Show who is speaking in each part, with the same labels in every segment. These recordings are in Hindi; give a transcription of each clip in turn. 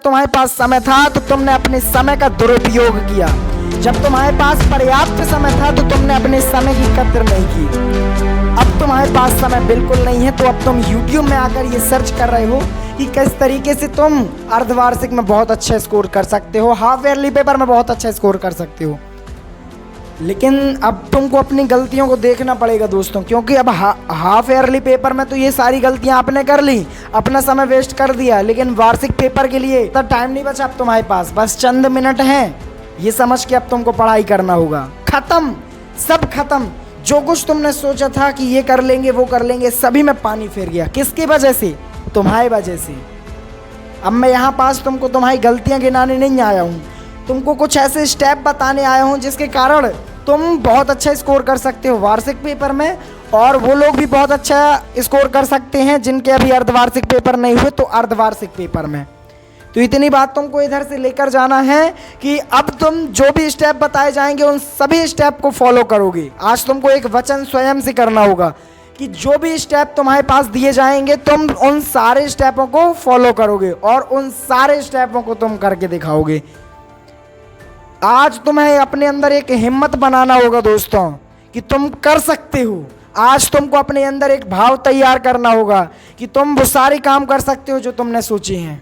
Speaker 1: तुम्हारे पास समय था तो तुमने अपने समय का दुरुपयोग किया। जब तुम्हारे पास पर्याप्त समय था तो तुमने अपने समय की कद्र नहीं की। अब तुम्हारे पास समय बिल्कुल नहीं है तो अब तुम YouTube में आकर ये सर्च कर रहे हो कि किस तरीके से तुम अर्धवार्षिक में बहुत अच्छा स्कोर कर सकते हो, हाफ ईयरली पेपर में बहुत अच्छा स्कोर कर सकते हो। लेकिन अब तुमको अपनी गलतियों को देखना पड़ेगा दोस्तों, क्योंकि अब हाफ ईयरली पेपर में तो ये सारी गलतियां आपने कर ली, अपना समय वेस्ट कर दिया, लेकिन वार्षिक पेपर के लिए तो टाइम नहीं बचा अब तुम्हारे पास, बस चंद मिनट हैं। ये समझ के अब तुमको पढ़ाई करना होगा। खत्म, सब खत्म। जो कुछ तुमने सोचा था कि ये कर लेंगे वो कर लेंगे, सभी में पानी फिर गया। किसकी वजह से? तुम्हारी वजह से। अब मैं यहाँ पास तुमको तुम्हारी गलतियाँ गिनाने नहीं आया हूँ, तुमको कुछ ऐसे स्टेप बताने आया हूँ जिसके कारण तुम बहुत अच्छा स्कोर कर सकते हो वार्षिक पेपर में, और वो लोग भी बहुत अच्छा स्कोर कर सकते हैं जिनके अभी अर्धवार्षिक पेपर नहीं हुए तो अर्धवार्षिक पेपर में। तो इतनी बात तुमको इधर से लेकर जाना है कि अब तुम जो भी स्टेप बताए जाएंगे उन सभी स्टेप को फॉलो करोगे। आज तुमको एक वचन स्वयं से करना होगा कि जो भी स्टेप तुम्हारे पास दिए जाएंगे तुम उन सारे स्टेपों को फॉलो करोगे और उन सारे स्टेपों को तुम करके दिखाओगे। आज तुम्हें अपने अंदर एक हिम्मत बनाना होगा दोस्तों कि तुम कर सकते हो। आज तुमको अपने अंदर एक भाव तैयार करना होगा कि तुम वो सारे काम कर सकते हो जो तुमने सोचे हैं।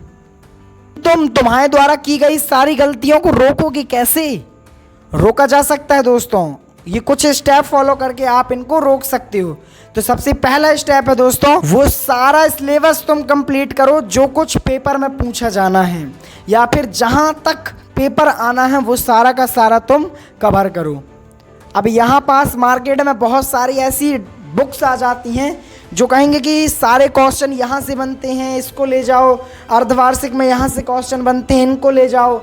Speaker 1: तुम तुम्हारे द्वारा की गई सारी गलतियों को रोकोगे कैसे? रोका जा सकता है दोस्तों, ये कुछ स्टेप फॉलो करके आप इनको रोक सकते हो। तो सबसे पहला स्टेप है दोस्तों, वो सारा सिलेबस तुम कंप्लीट करो जो कुछ पेपर में पूछा जाना है या फिर जहां तक पेपर आना है वो सारा का सारा तुम कवर करो। अब यहाँ पास मार्केट में बहुत सारी ऐसी बुक्स आ जाती हैं जो कहेंगे कि सारे क्वेश्चन यहाँ से बनते हैं, इसको ले जाओ, अर्धवार्षिक में यहाँ से क्वेश्चन बनते हैं, इनको ले जाओ।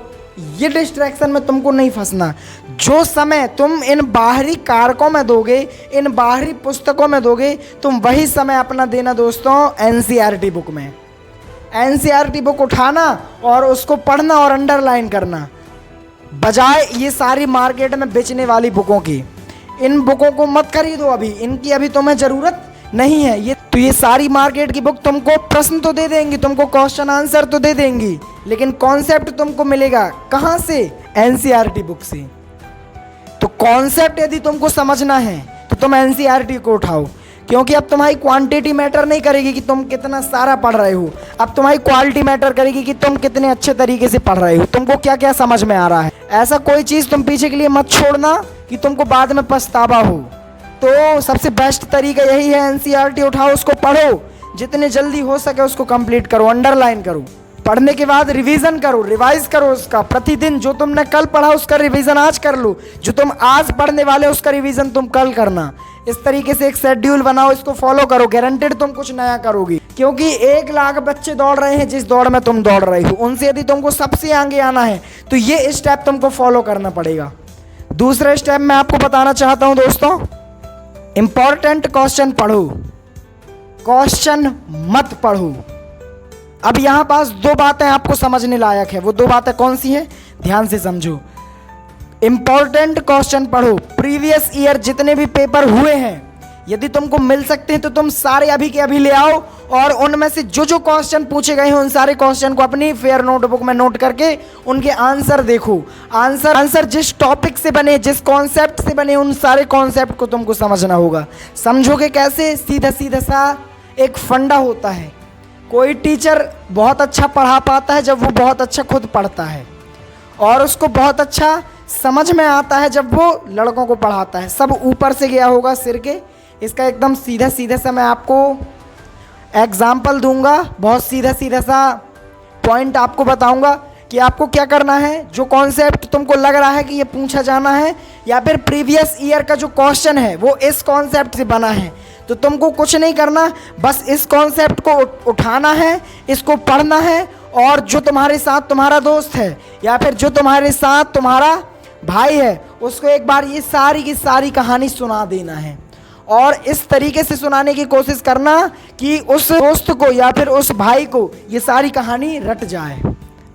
Speaker 1: ये डिस्ट्रैक्शन में तुमको नहीं फंसना। जो समय तुम इन बाहरी कारकों में दोगे, इन बाहरी पुस्तकों में दोगे, तुम वही समय अपना देना दोस्तों एनसीईआरटी बुक में। एनसीईआरटी बुक उठाना और उसको पढ़ना और अंडरलाइन करना, बजाय ये सारी मार्केट में बेचने वाली बुकों की। इन बुकों को मत खरीदो अभी, इनकी अभी तुम्हें ज़रूरत नहीं है। ये सारी मार्केट की बुक तुमको प्रश्न तो दे देंगी, तुमको क्वेश्चन आंसर तो दे देंगी, लेकिन कॉन्सेप्ट तुमको मिलेगा कहाँ से? एनसीईआरटी बुक से। तो कॉन्सेप्ट यदि तुमको समझना है तो तुम एनसीईआरटी को उठाओ, क्योंकि अब तुम्हारी क्वांटिटी मैटर नहीं करेगी कि तुम कितना सारा पढ़ रहे हो, अब तुम्हारी क्वालिटी मैटर करेगी कि तुम कितने अच्छे तरीके से पढ़ रहे हो, तुमको क्या क्या समझ में आ रहा है। ऐसा कोई चीज़ तुम पीछे के लिए मत छोड़ना कि तुमको बाद में पछतावा हो। तो सबसे बेस्ट तरीका यही है, एनसीईआरटी उठाओ, उसको पढ़ो, जितने जल्दी हो सके उसको कंप्लीट करो, अंडरलाइन करो। पढ़ने के बाद रिवीजन करो, रिवाइज करो उसका। प्रतिदिन जो तुमने कल पढ़ा उसका रिवीजन आज कर लो, जो तुम आज पढ़ने वाले उसका रिवीजन तुम कल करना। इस तरीके से एक शेड्यूल बनाओ, इसको फॉलो करो, गारंटेड तुम कुछ नया करोगे। क्योंकि 1 लाख बच्चे दौड़ रहे हैं जिस दौड़ में तुम दौड़ रहे हो, उनसे यदि तुमको सबसे आगे आना है तो ये स्टेप तुमको फॉलो करना पड़ेगा। दूसरा स्टेप मैं आपको बताना चाहता हूं दोस्तों, इंपॉर्टेंट क्वेश्चन पढ़ो, क्वेश्चन मत पढ़ो। अब यहां पास 2 बातें आपको समझने लायक है। वो 2 बातें कौन सी हैं? ध्यान से समझो। इंपॉर्टेंट क्वेश्चन पढ़ो, प्रीवियस ईयर जितने भी पेपर हुए हैं यदि तुमको मिल सकते हैं तो तुम सारे अभी के अभी ले आओ, और उनमें से जो जो क्वेश्चन पूछे गए हैं उन सारे क्वेश्चन को अपनी फेयर नोटबुक में नोट करके उनके आंसर देखो। आंसर जिस टॉपिक से बने, जिस कॉन्सेप्ट से बने, उन सारे कॉन्सेप्ट को तुमको समझना होगा। समझोगे कैसे? सीधा सीधा सा एक फंडा होता है। कोई टीचर बहुत अच्छा पढ़ा पाता है जब वो बहुत अच्छा खुद पढ़ता है, और उसको बहुत अच्छा समझ में आता है जब वो लड़कों को पढ़ाता है। सब ऊपर से गया होगा सिर के। इसका एकदम सीधा सीधा सा मैं आपको एग्जाम्पल दूंगा, बहुत सीधा सीधा सा पॉइंट आपको बताऊंगा कि आपको क्या करना है। जो कॉन्सेप्ट तुमको लग रहा है कि ये पूछा जाना है या फिर प्रीवियस ईयर का जो क्वेश्चन है वो इस कॉन्सेप्ट से बना है, तो तुमको कुछ नहीं करना, बस इस कॉन्सेप्ट को उठाना है, इसको पढ़ना है, और जो तुम्हारे साथ तुम्हारा दोस्त है या फिर जो तुम्हारे साथ तुम्हारा भाई है उसको एक बार ये सारी की सारी कहानी सुना देना है, और इस तरीके से सुनाने की कोशिश करना कि उस दोस्त को या फिर उस भाई को ये सारी कहानी रट जाए।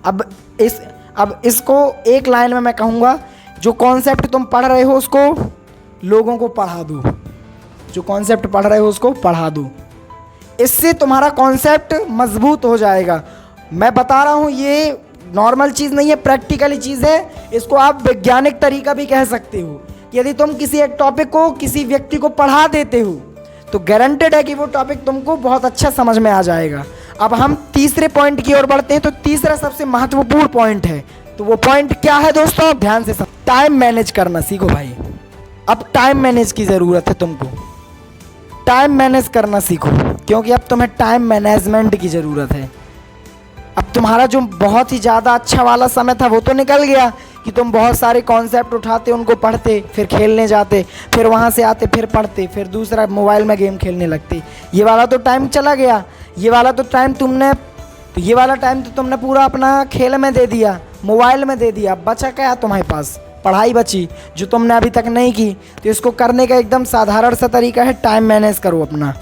Speaker 1: अब इसको एक लाइन में मैं कहूँगा, जो कॉन्सेप्ट तुम पढ़ रहे हो उसको लोगों को पढ़ा दो, जो कॉन्सेप्ट पढ़ रहे हो उसको पढ़ा दो। इससे तुम्हारा कॉन्सेप्ट मजबूत हो जाएगा। मैं बता रहा हूँ ये नॉर्मल चीज़ नहीं है, प्रैक्टिकली चीज़ है। इसको आप वैज्ञानिक तरीका भी कह सकते हो कि यदि तुम किसी एक टॉपिक को किसी व्यक्ति को पढ़ा देते हो तो गारंटेड है कि वो टॉपिक तुमको बहुत अच्छा समझ में आ जाएगा। अब हम तीसरे पॉइंट की ओर बढ़ते हैं। तो तीसरा सबसे महत्वपूर्ण पॉइंट है, तो वो पॉइंट क्या है दोस्तों? ध्यान से टाइम मैनेज करना सीखो भाई। अब टाइम मैनेज की ज़रूरत है तुमको, टाइम मैनेज करना सीखो, क्योंकि अब तुम्हें टाइम मैनेजमेंट की ज़रूरत है। अब तुम्हारा जो बहुत ही ज़्यादा अच्छा वाला समय था वो तो निकल गया कि तुम बहुत सारे कॉन्सेप्ट उठाते, उनको पढ़ते, फिर खेलने जाते, फिर वहाँ से आते, फिर पढ़ते, फिर दूसरा मोबाइल में गेम खेलने लगते। ये वाला तो टाइम चला गया। ये वाला टाइम तो तुमने पूरा अपना खेल में दे दिया, मोबाइल में दे दिया। बचा क्या तुम्हारे पास? पढ़ाई बची, जो तुमने अभी तक नहीं की। तो इसको करने का एकदम साधारण सा तरीका है, टाइम मैनेज करो अपना।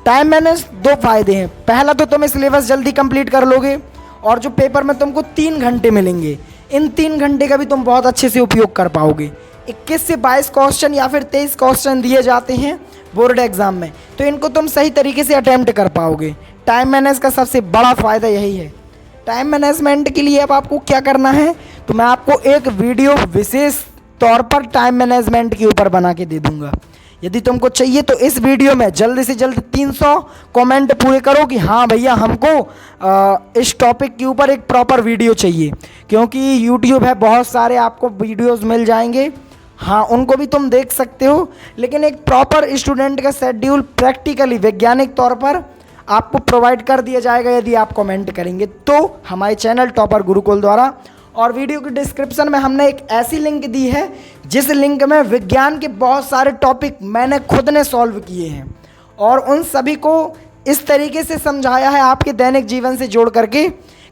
Speaker 1: टाइम मैनेज दो फायदे हैं। पहला तो तुम सिलेबस जल्दी कंप्लीट कर लोगे, और जो पेपर में तुमको 3 घंटे मिलेंगे, इन 3 घंटे का भी तुम बहुत अच्छे से उपयोग कर पाओगे। 21 से 22 क्वेश्चन या फिर 23 क्वेश्चन दिए जाते हैं बोर्ड एग्जाम में, तो इनको तुम सही तरीके से अटेम्प्ट कर पाओगे। टाइम मैनेज का सबसे बड़ा फ़ायदा यही है। टाइम मैनेजमेंट के लिए अब आपको क्या करना है, तो मैं आपको एक वीडियो विशेष तौर पर टाइम मैनेजमेंट के ऊपर बना के दे दूंगा। यदि तुमको चाहिए तो इस वीडियो में जल्द से जल्द 300 कमेंट पूरे करो कि हाँ भैया हमको इस टॉपिक के ऊपर एक प्रॉपर वीडियो चाहिए। क्योंकि यूट्यूब है, बहुत सारे आपको वीडियोस मिल जाएंगे, हाँ उनको भी तुम देख सकते हो, लेकिन एक प्रॉपर स्टूडेंट का शेड्यूल प्रैक्टिकली वैज्ञानिक तौर पर आपको प्रोवाइड कर दिया जाएगा यदि आप कमेंट करेंगे तो हमारे चैनल टॉपर गुरुकुल द्वारा। और वीडियो के डिस्क्रिप्शन में हमने एक ऐसी लिंक दी है जिस लिंक में विज्ञान के बहुत सारे टॉपिक मैंने खुद ने सॉल्व किए हैं, और उन सभी को इस तरीके से समझाया है आपके दैनिक जीवन से जोड़ करके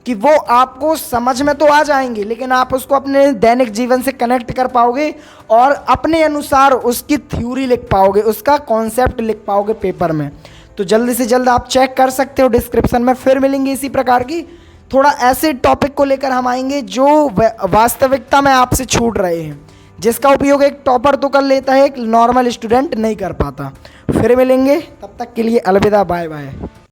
Speaker 1: कि वो आपको समझ में तो आ जाएंगे, लेकिन आप उसको अपने दैनिक जीवन से कनेक्ट कर पाओगे और अपने अनुसार उसकी थ्योरी लिख पाओगे, उसका कॉन्सेप्ट लिख पाओगे पेपर में। तो जल्दी से जल्द आप चेक कर सकते हो डिस्क्रिप्शन में। फिर मिलेंगे इसी प्रकार की थोड़ा ऐसे टॉपिक को लेकर हम आएंगे जो वास्तविकता में आपसे छूट रहे हैं, जिसका उपयोग एक टॉपर तो कर लेता है, एक नॉर्मल स्टूडेंट नहीं कर पाता। फिर मिलेंगे, तब तक के लिए अलविदा, बाय बाय।